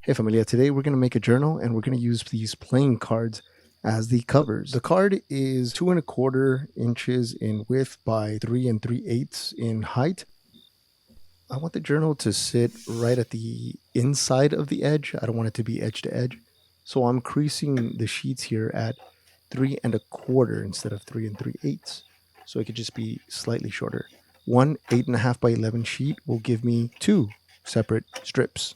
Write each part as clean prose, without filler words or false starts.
Hey familia, today we're going to make a journal and we're going to use these playing cards as the covers. The card is 2¼ inches in width by 3 3/8 in height. I want the journal to sit right at the inside of the edge. I don't want it to be edge to edge. So I'm creasing the sheets here at 3¼ instead of 3 3/8. So it could just be slightly shorter. One 8.5 by 11 sheet will give me 2 separate strips.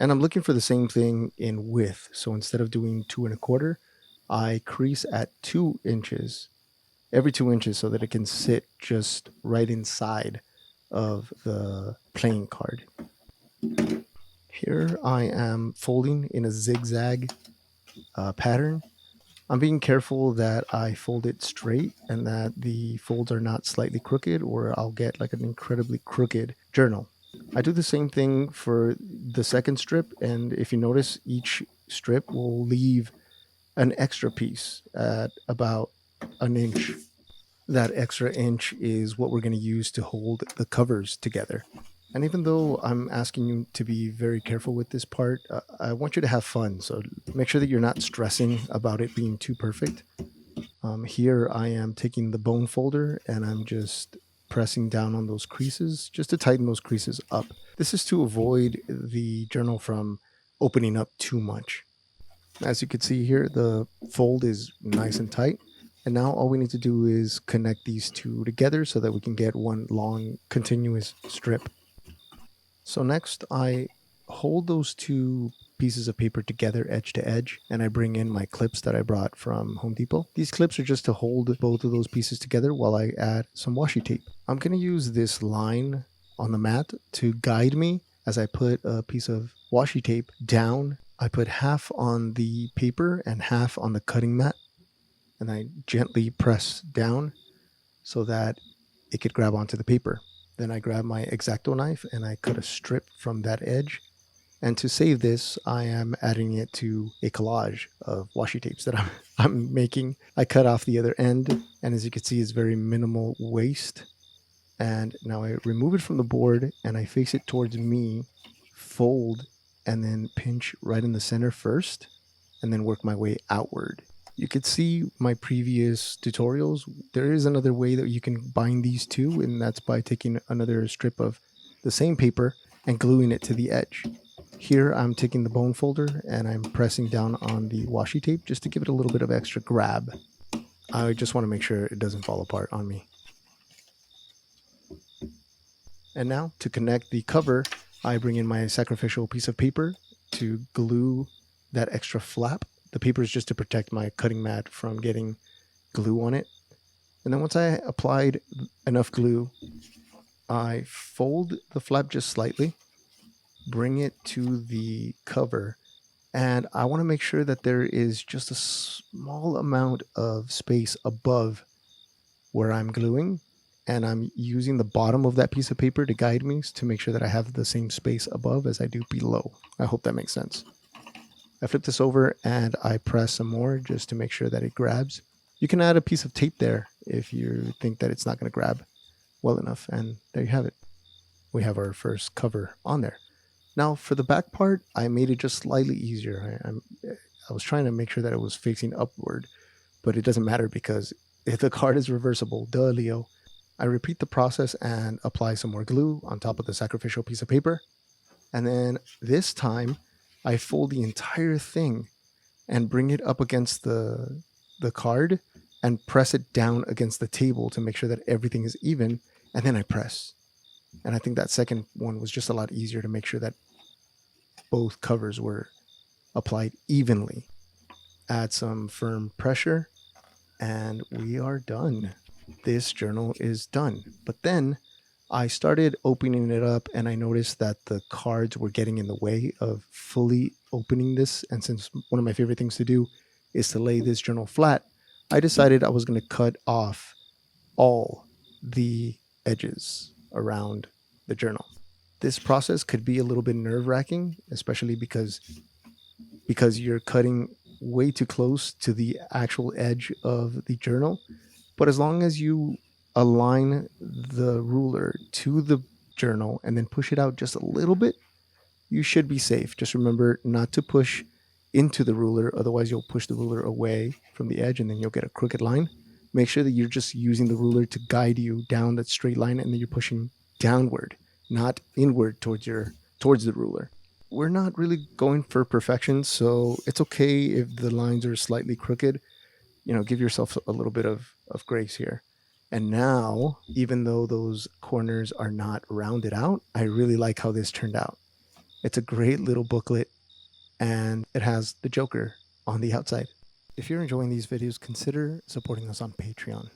And I'm looking for the same thing in width. So instead of doing 2¼ I crease at 2 inches, every 2 inches, so that it can sit just right inside of the playing card. Here I am folding in a zigzag pattern. I'm being careful that I fold it straight and that the folds are not slightly crooked, or I'll get like an incredibly crooked journal. I do the same thing for the second strip, and if you notice, each strip will leave an extra piece at about an inch. That extra inch is what we're going to use to hold the covers together. And even though I'm asking you to be very careful with this part, I want you to have fun. So make sure that you're not stressing about it being too perfect. Here I am taking the bone folder and I'm just pressing down on those creases just to tighten those creases up. This is to avoid the journal from opening up too much. As you can see here, the fold is nice and tight. And now all we need to do is connect these two together so that we can get one long continuous strip. So next I hold those two pieces of paper together edge to edge, and I bring in my clips that I brought from Home Depot. These clips are just to hold both of those pieces together while I add some washi tape. I'm going to use this line on the mat to guide me as I put a piece of washi tape down. I put half on the paper and half on the cutting mat, and I gently press down so that it could grab onto the paper. Then I grab my X-Acto knife and I cut a strip from that edge. And to save this, I am adding it to a collage of washi tapes that I'm making. I cut off the other end, and as you can see, it's very minimal waste. And now I remove it from the board and I face it towards me, fold, and then pinch right in the center first, and then work my way outward. You could see my previous tutorials. There is another way that you can bind these two, and that's by taking another strip of the same paper and gluing it to the edge. Here I'm taking the bone folder and I'm pressing down on the washi tape just to give it a little bit of extra grab. I just want to make sure it doesn't fall apart on me. And now to connect the cover, I bring in my sacrificial piece of paper to glue that extra flap. The paper is just to protect my cutting mat from getting glue on it. And then once I applied enough glue, I fold the flap just slightly, bring it to the cover, and I want to make sure that there is just a small amount of space above where I'm gluing, and I'm using the bottom of that piece of paper to guide me to make sure that I have the same space above as I do below. I hope that makes sense. I flip this over and I press some more just to make sure that it grabs. You can add a piece of tape there if you think that it's not going to grab well enough, and there you have it. We have our first cover on there. Now for the back part, I made it just slightly easier. I was trying to make sure that it was facing upward, but it doesn't matter because if the card is reversible, duh, Leo. I repeat the process and apply some more glue on top of the sacrificial piece of paper. And then this time I fold the entire thing and bring it up against the card and press it down against the table to make sure that everything is even. And then I press. And I think that second one was just a lot easier to make sure that both covers were applied evenly. Add some firm pressure and we are done. This journal is done. But then I started opening it up and I noticed that the cards were getting in the way of fully opening this. And since one of my favorite things to do is to lay this journal flat, I decided I was going to cut off all the edges around the journal. This process could be a little bit nerve-wracking, especially because you're cutting way too close to the actual edge of the journal. But as long as you align the ruler to the journal and then push it out just a little bit, you should be safe. Just remember not to push into the ruler, otherwise you'll push the ruler away from the edge and then you'll get a crooked line. Make sure that you're just using the ruler to guide you down that straight line, and then you're pushing downward, not inward towards the ruler. We're not really going for perfection, so it's okay if the lines are slightly crooked. Give yourself a little bit of grace here. And now, even though those corners are not rounded out, I really like how this turned out. It's a great little booklet, and it has the Joker on the outside. If you're enjoying these videos, consider supporting us on Patreon.